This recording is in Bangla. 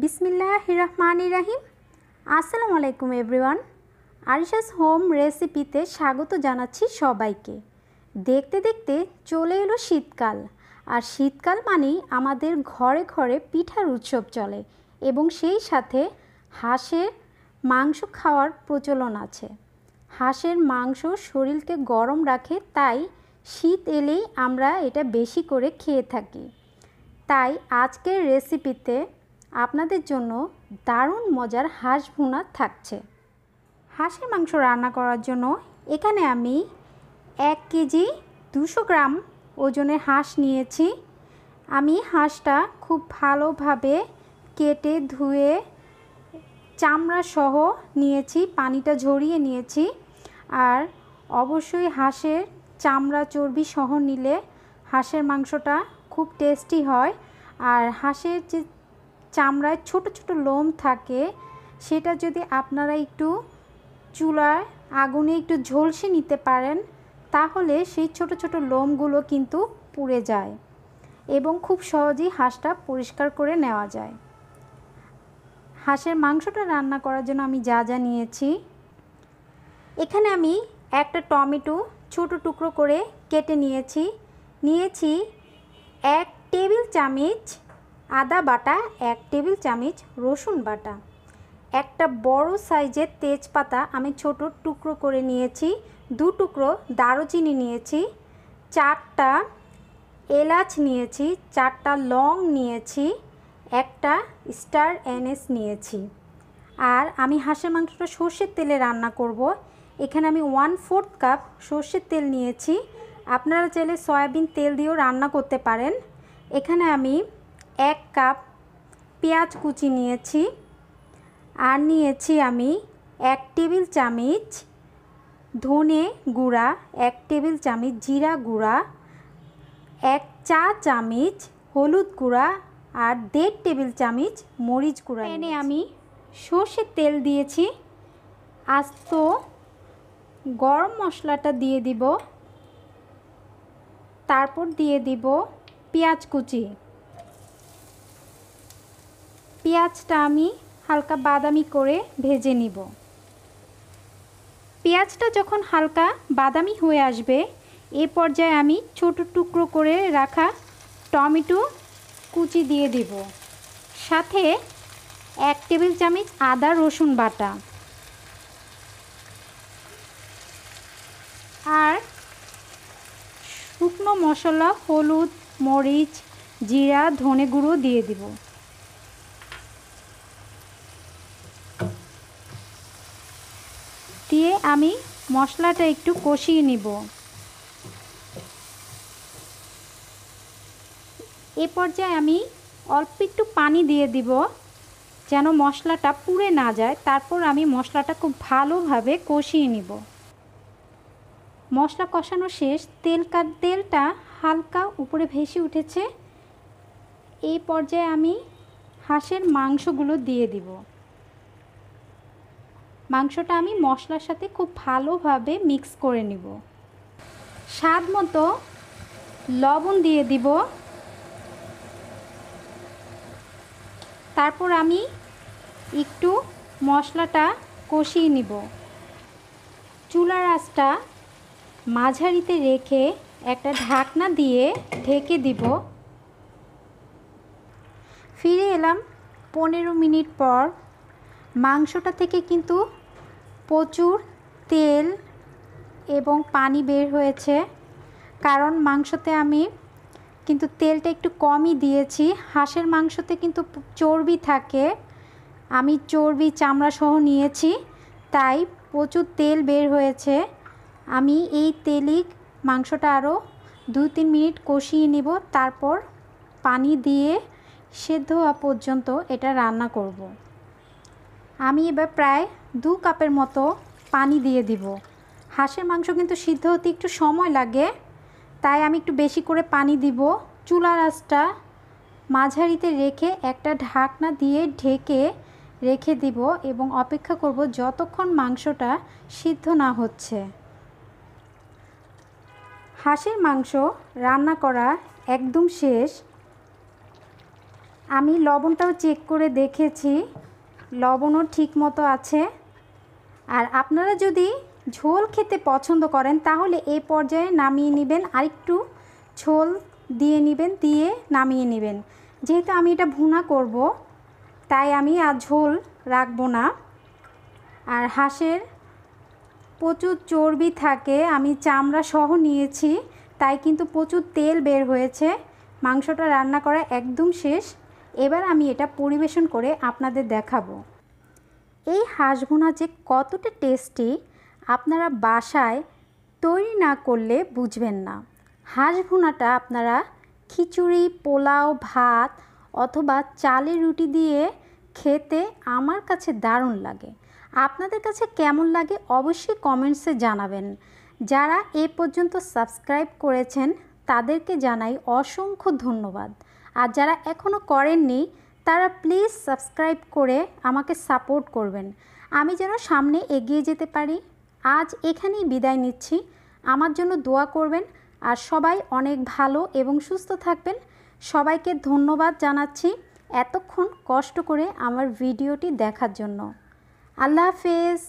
বিসমিল্লাহির রহমানির রহিম। আসসালামু আলাইকুম এভরিওয়ান। আরিশাস হোম রেসিপিতে স্বাগত জানাচ্ছি সবাইকে। দেখতে দেখতে চলে এলো শীতকাল, আর শীতকাল মানেই আমাদের ঘরে ঘরে পিঠার উৎসব চলে এবং সেই সাথে হাঁসের মাংস খাওয়ার প্রচলন আছে। হাঁসের মাংস শরীরকে গরম রাখে, তাই শীত এলেই আমরা এটা বেশি করে খেয়ে থাকি। তাই আজকের রেসিপিতে আপনাদের জন্য দারুণ মজার হাঁস ভুনা থাকছে। হাঁসের মাংস রান্না করার জন্য এখানে আমি 1 কেজি 200 গ্রাম ওজনের হাঁস নিয়েছি। আমি হাঁসটা খুব ভালোভাবে কেটে ধুয়ে চামড়া সহ নিয়েছি, পানিটা ঝরিয়ে নিয়েছি। আর অবশ্যই হাঁসের চামড়া চর্বি সহ নিলে হাঁসের মাংসটা খুব টেস্টি হয়। আর হাঁসের যে চামড়ায় ছোট ছোট লোম থাকে, সেটা যদি আপনারা একটু চুলায় আগুনে একটু ঝলসে নিতে পারেন, তাহলে সেই ছোট ছোট লোমগুলো কিন্তু পুড়ে যায় এবং খুব সহজেই হাঁসটা পরিষ্কার করে নেওয়া যায়। হাঁসের মাংসটা রান্না করার জন্য আমি যা যা নিয়েছি, এখানে আমি একটা টমেটো ছোট টুকরো করে কেটে নিয়েছি। 1 টেবিল চামচ আদা বাটা, 1 টেবিল চামচ রসুন বাটা, একটা বড় সাইজের তেজপাতা আমি ছোট টুকরো করে নিয়েছি, 2 টুকরো দারুচিনি নিয়েছি, 4টা এলাচ নিয়েছি, 4টা লং নিয়েছি, একটা স্টার অ্যানিস নিয়েছি। আর আমি হাঁসের মাংসটা সর্ষের তেলে রান্না করব। এখানে আমি 1/4 কাপ সর্ষের তেল নিয়েছি। আপনারা চাইলে সয়াবিন তেল দিয়েও রান্না করতে পারেন। এখানে আমি 1 কাপ পেঁয়াজ কুচি নিয়েছি। আর নিয়েছি আমি 1 টেবিল চামচ ধনে গুঁড়া, 1 টেবিল চামচ জিরা গুঁড়া, 1 চা চামচ হলুদ গুঁড়া আর 1.5 টেবিল চামচ মরিচ গুঁড়া। এনে আমি সর্ষের তেল দিয়েছি। আস্ত গরম মশলাটা দিয়ে দিব, তারপর দিয়ে দিব পেঁয়াজ কুচি। পেঁয়াজটা আমি হালকা বাদামি করে ভেজে নিব। পেঁয়াজটা যখন হালকা বাদামি হয়ে আসবে, এই পর্যায়ে আমি ছোট টুকরো করে রাখা টমেটো কুচি দিয়ে দিব, সাথে 1 টেবিল চামচ আদা রসুন বাটা আর শুকনো মশলা হলুদ মরিচ জিরা ধনে গুঁড়ো দিয়ে দিব। দিয়ে আমি মশলাটা একটু কষিয়ে নিব। এ পর্যায়ে আমি অল্প একটু পানি দিয়ে দিব যেন মশলাটা পুড়ে না যায়। তারপর আমি মশলাটা খুব ভালোভাবে কষিয়ে নিব। মশলা কষানো শেষ, তেলটা হালকা উপরে ভেসে উঠেছে। এই পর্যায়ে আমি হাঁসের মাংসগুলো দিয়ে দিব। মাংসটা আমি মশলার সাথে খুব ভালোভাবে মিক্স করে নিব। স্বাদ মতো লবণ দিয়ে দিব। তারপর আমি একটু মশলাটা কষিয়ে নিব। চুলার আঁচটা মাঝারিতে রেখে একটা ঢাকনা দিয়ে ঢেকে দিব। ফিরে এলাম 15 মিনিট পর। মাংসটা থেকে কিন্তু প্রচুর তেল এবং পানি বের হয়েছে, কারণ মাংসতে আমি কিন্তু তেলটা একটু কমই দিয়েছি। হাঁসের মাংসতে কিন্তু চর্বি থাকে, আমি চর্বি চামড়া সহ নিয়েছি, তাই প্রচুর তেল বের হয়েছে। আমি এই তেলেই মাংসটা আরও 2-3 মিনিট কষিয়ে নিব, তারপর পানি দিয়ে সেদ্ধ হওয়া পর্যন্ত এটা রান্না করব। আমি এবার প্রায় 2 কাপের মতো পানি দিয়ে দিব। হাঁসের মাংস কিন্তু সিদ্ধ হতে একটু সময় লাগে, তাই আমি একটু বেশি করে পানি দিব। চুলার আঁচটা মাঝারিতে রেখে একটা ঢাকনা দিয়ে ঢেকে রেখে দিব এবং অপেক্ষা করব যতক্ষণ মাংসটা সিদ্ধ না হচ্ছে। হাঁসের মাংস রান্না করা একদম শেষ। আমি লবণটাও চেক করে দেখেছি, লবণও ঠিক মতো আছে। আর আপনারা যদি ঝোল খেতে পছন্দ করেন তাহলে এই পর্যায়ে নামিয়ে নেবেন, আরেকটু ঝোল দিয়ে নেবেন, দিয়ে নামিয়ে নেবেন। যেহেতু আমি এটা ভুনা করব তাই আমি আর ঝোল রাখবো না। আর হাঁসের প্রচুর চর্বি থাকে, আমি চামড়া সহ নিয়েছি, তাই কিন্তু প্রচুর তেল বের হয়েছে। মাংসটা রান্না করা একদম শেষ। এবার আমি এটা পরিবেশন করে আপনাদের দেখাবো। এই হাঁস ভুনা যে কতটা টেস্টি আপনারা বাসায় তৈরি না করলে বুঝবেন না। হাঁস ভুনাটা আপনারা খিচুড়ি, পোলাও, ভাত অথবা চালের রুটি দিয়ে খেতে আমার কাছে দারুণ লাগে। আপনাদের কাছে কেমন লাগে অবশ্যই কমেন্টসে জানাবেন। যারা এ পর্যন্ত সাবস্ক্রাইব করেছেন তাদেরকে জানাই অসংখ্য ধন্যবাদ। আর যারা এখনও করেননি তারা প্লিজ সাবস্ক্রাইব করে আমাকে সাপোর্ট করবেন, আমি যেন সামনে এগিয়ে যেতে পারি। আজ এখানেই বিদায় নিচ্ছি। আমার জন্য দোয়া করবেন আর সবাই অনেক ভালো এবং সুস্থ থাকবেন। সবাইকে ধন্যবাদ জানাচ্ছি এতক্ষণ কষ্ট করে আমার ভিডিওটি দেখার জন্য। আল্লাহ হাফেজ।